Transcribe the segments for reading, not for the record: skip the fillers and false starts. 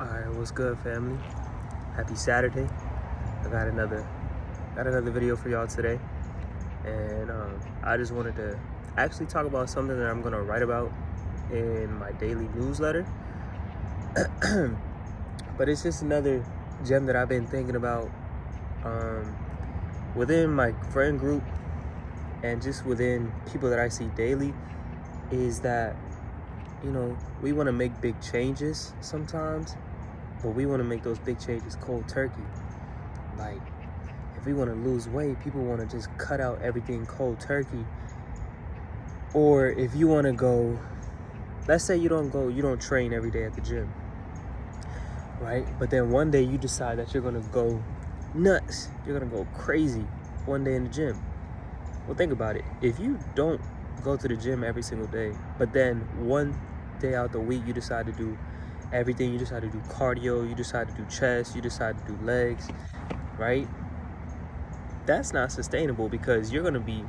Alright, what's good, family? Happy Saturday. I got another video for y'all today. And I just wanted to actually talk about something that I'm gonna write about in my daily newsletter. But it's just another gem that I've been thinking about within my friend group and just within people that I see daily, is that, we want to make big changes sometimes, but we want to make those big changes cold turkey. Like, if we want to lose weight, people want to just cut out everything cold turkey. Or if you want to go, let's say you don't train every day at the gym, right? But then one day you decide that you're going to go nuts. You're going to go crazy one day in the gym. Well, think about it. If you don't go to the gym every single day, but then one day out the week you decide to do everything, you decide to do cardio, you decide to do chest, you decide to do legs, right? That's not sustainable, because you're going to be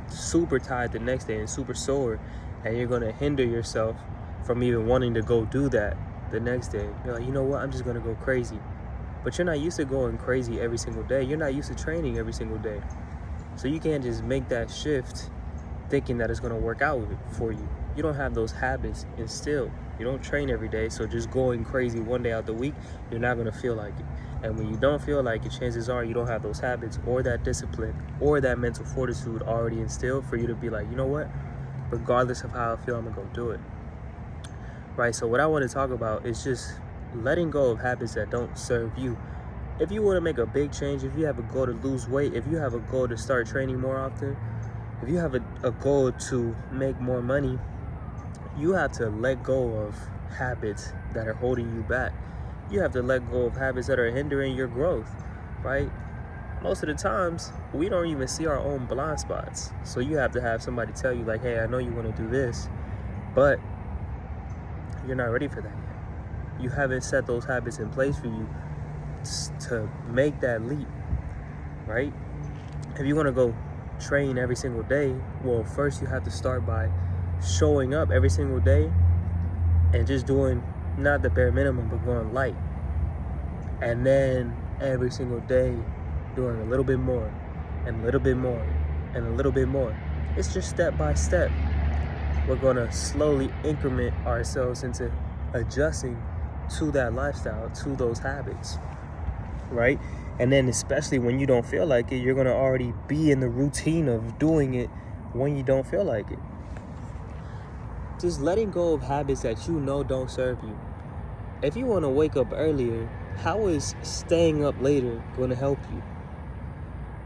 super tired the next day and super sore, and you're going to hinder yourself from even wanting to go do that the next day. You're like, you know what, I'm just going to go crazy. But you're not used to going crazy every single day. You're not used to training every single day. So you can't just make that shift thinking that it's going to work out for you. You don't have those habits instilled. You don't train every day, so just going crazy one day out the week, you're not going to feel like it. And when you don't feel like it, chances are you don't have those habits or that discipline or that mental fortitude already instilled for you to be like, you know what, regardless of how I feel, I'm going to go do it. Right? So what I want to talk about is just letting go of habits that don't serve you. If you want to make a big change, if you have a goal to lose weight, if you have a goal to start training more often, if you have a goal to make more money, you have to let go of habits that are holding you back. You have to let go of habits that are hindering your growth, right? Most of the times, we don't even see our own blind spots. So you have to have somebody tell you, like, hey, I know you want to do this, but you're not ready for that yet. You haven't set those habits in place for you to make that leap, right? If you want to go train every single day, well, first you have to start by showing up every single day and just doing not the bare minimum, but going light. And then every single day doing a little bit more and a little bit more and a little bit more. It's just step by step. We're going to slowly increment ourselves into adjusting to that lifestyle, to those habits, right? And then especially when you don't feel like it, you're going to already be in the routine of doing it when you don't feel like it. Just letting go of habits that you know don't serve you. If you want to wake up earlier, how is staying up later going to help you?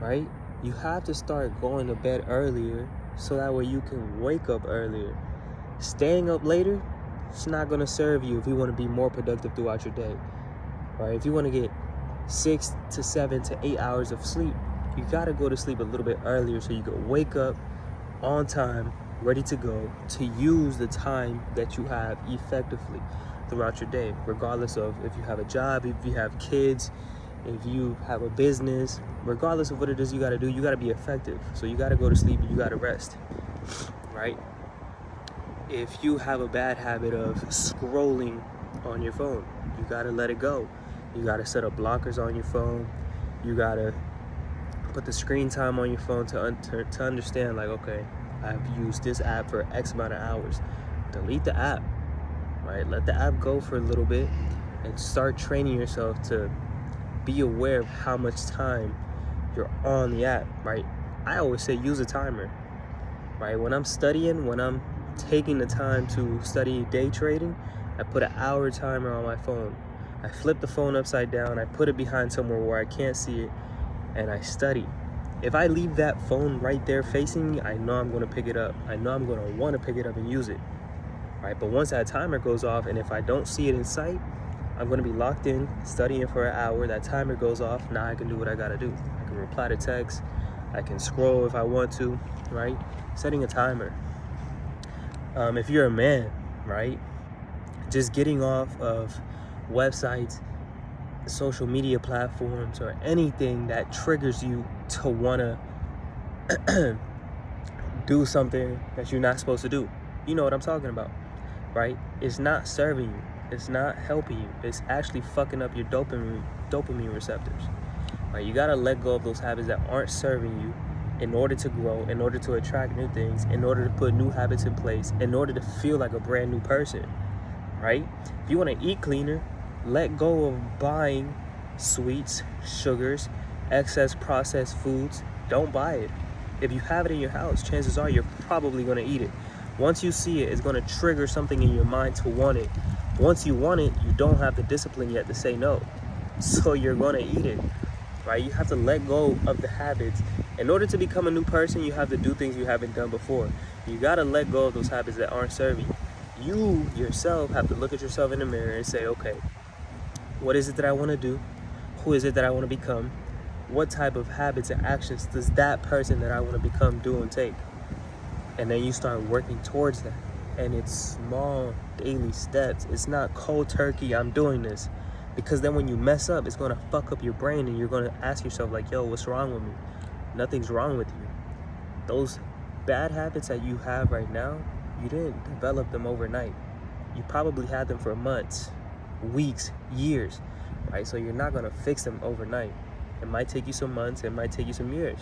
Right? You have to start going to bed earlier so that way you can wake up earlier. Staying up later, it's not going to serve you if you want to be more productive throughout your day. Right? If you want to get 6 to 7 to 8 hours of sleep, you got to go to sleep a little bit earlier so you can wake up on time, ready to go, to use the time that you have effectively throughout your day, regardless of if you have a job, if you have kids, if you have a business, regardless of what it is you got to do, you got to be effective. So you got to go to sleep and you got to rest, right? If you have a bad habit of scrolling on your phone, you got to let it go. You got to set up blockers on your phone. You got to put the screen time on your phone to understand, like, okay, I've used this app for X amount of hours. Delete the app, right? Let the app go for a little bit and start training yourself to be aware of how much time you're on the app, right? I always say use a timer, right? When I'm studying, when I'm taking the time to study day trading, I put an hour timer on my phone. I flip the phone upside down, I put it behind somewhere where I can't see it, and I study. If I leave that phone right there facing me, I know I'm going to pick it up. I know I'm going to want to pick it up and use it, right? But once that timer goes off, and if I don't see it in sight, I'm going to be locked in, studying for an hour. That timer goes off. Now I can do what I got to do. I can reply to text. I can scroll if I want to, right? Setting a timer. If you're a man, right, just getting off of websites, social media platforms, or anything that triggers you to want to do something that you're not supposed to do. You know what I'm talking about, right? It's not serving you. It's not helping you. It's actually fucking up your dopamine receptors. Right? You gotta let go of those habits that aren't serving you in order to grow, in order to attract new things, in order to put new habits in place, in order to feel like a brand new person. Right? If you want to eat cleaner, let go of buying sweets, sugars, excess processed foods. Don't buy it. If you have it in your house, chances are you're probably going to eat it. Once you see it, it's going to trigger something in your mind to want it. Once you want it, you don't have the discipline yet to say no. So you're going to eat it, right? You have to let go of the habits. In order to become a new person, you have to do things you haven't done before. You got to let go of those habits that aren't serving you. You yourself have to look at yourself in the mirror and say, okay, what is it that I want to do? Who is it that I want to become? What type of habits and actions does that person that I want to become do and take? And then you start working towards that. And it's small daily steps. It's not cold turkey, I'm doing this. Because then when you mess up, it's going to fuck up your brain and you're going to ask yourself like, yo, what's wrong with me? Nothing's wrong with you. Those bad habits that you have right now, you didn't develop them overnight. You probably had them for months, weeks, years, right? So you're not going to fix them overnight. It might take you some months, it might take you some years.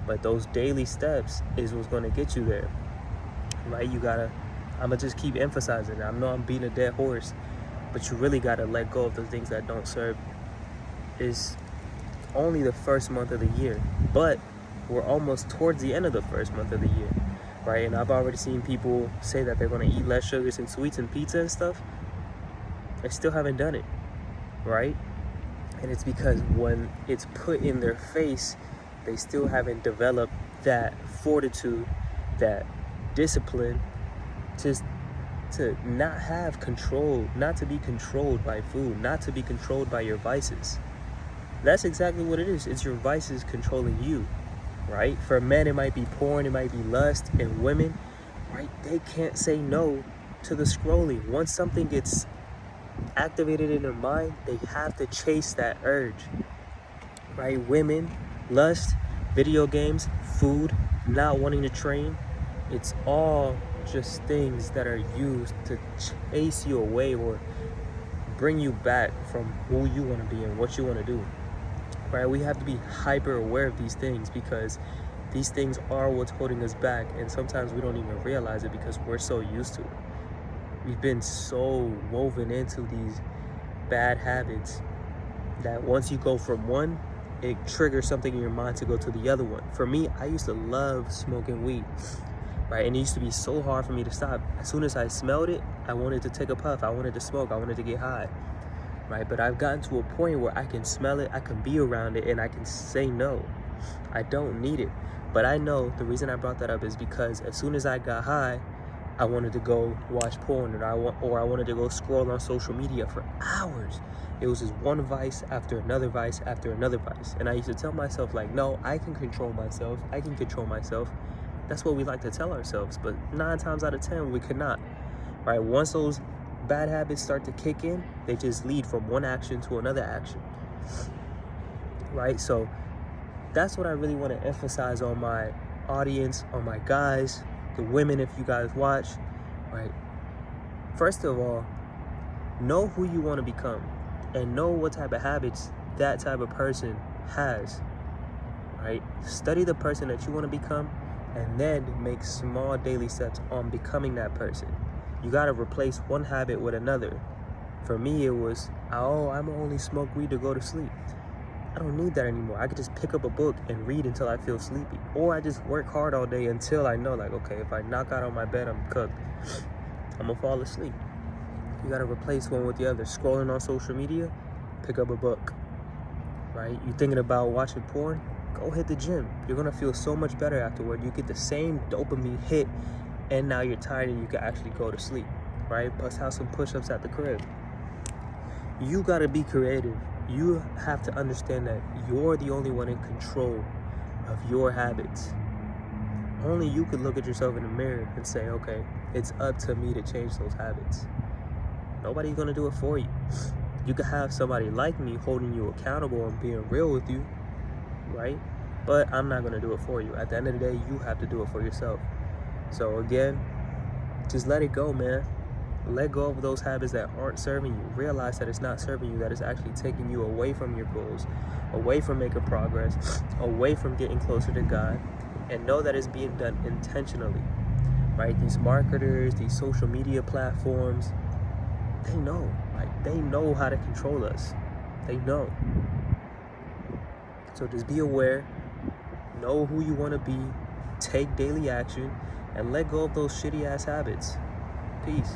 But those daily steps is what's going to get you there, right? I'm going to just keep emphasizing it. I know I'm beating a dead horse, but you really got to let go of the things that don't serve you. It's only the first month of the year, but we're almost towards the end of the first month of the year, right? And I've already seen people say that they're going to eat less sugars and sweets and pizza and stuff. They still haven't done it, right? And it's because when it's put in their face, they still haven't developed that fortitude, that discipline to not have control, not to be controlled by food, not to be controlled by your vices. That's exactly what it is. It's your vices controlling you, right? For men, it might be porn, it might be lust, and women, right? They can't say no to the scrolling. Once something gets activated in their mind, they have to chase that urge, right? Women, lust, video games, food, not wanting to train, it's all just things that are used to chase you away or bring you back from who you want to be and what you want to do, right? We have to be hyper aware of these things because these things are what's holding us back, and sometimes we don't even realize it because we're so used to it. We've been so woven into these bad habits that once you go from one, it triggers something in your mind to go to the other one. For me, I used to love smoking weed, right? And it used to be so hard for me to stop. As soon as I smelled it, I wanted to take a puff. I wanted to smoke. I wanted to get high, right? But I've gotten to a point where I can smell it, I can be around it, and I can say no. I don't need it. But I know the reason I brought that up is because as soon as I got high, I wanted to go watch porn, or I wanted to go scroll on social media for hours. It was just one vice after another vice after another vice. And I used to tell myself like, no, I can control myself. I can control myself. That's what we like to tell ourselves. But 9 times out of 10, we could not, right? Once those bad habits start to kick in, they just lead from one action to another action, right? So that's what I really want to emphasize on my audience, on my guys, the women, if you guys watch, right? First of all, know who you want to become and know what type of habits that type of person has, right? Study the person that you want to become and then make small daily steps on becoming that person. You got to replace one habit with another. For me, it was, I'm only smoke weed to go to sleep. I don't need that anymore. I could just pick up a book and read until I feel sleepy. Or I just work hard all day until I know, like, okay, if I knock out on my bed, I'm cooked. I'm gonna fall asleep. You gotta replace one with the other. Scrolling on social media, pick up a book, right? You thinking about watching porn? Go hit the gym. You're gonna feel so much better afterward. You get the same dopamine hit, and now you're tired and you can actually go to sleep, right? Bust out some push-ups at the crib. You gotta be creative. You have to understand that you're the only one in control of your habits. Only you could look at yourself in the mirror and say, okay, it's up to me to change those habits. Nobody's gonna do it for you. You could have somebody like me holding you accountable and being real with you, right? But I'm not gonna do it for you. At the end of the day, you have to do it for yourself. So again, just let it go, man. Let go of those habits that aren't serving you. Realize that it's not serving you, that it's actually taking you away from your goals, away from making progress, away from getting closer to God, and know that it's being done intentionally, right? These marketers, these social media platforms, they know how to control us. They know. So just be aware, know who you want to be, take daily action, and let go of those shitty ass habits. Peace.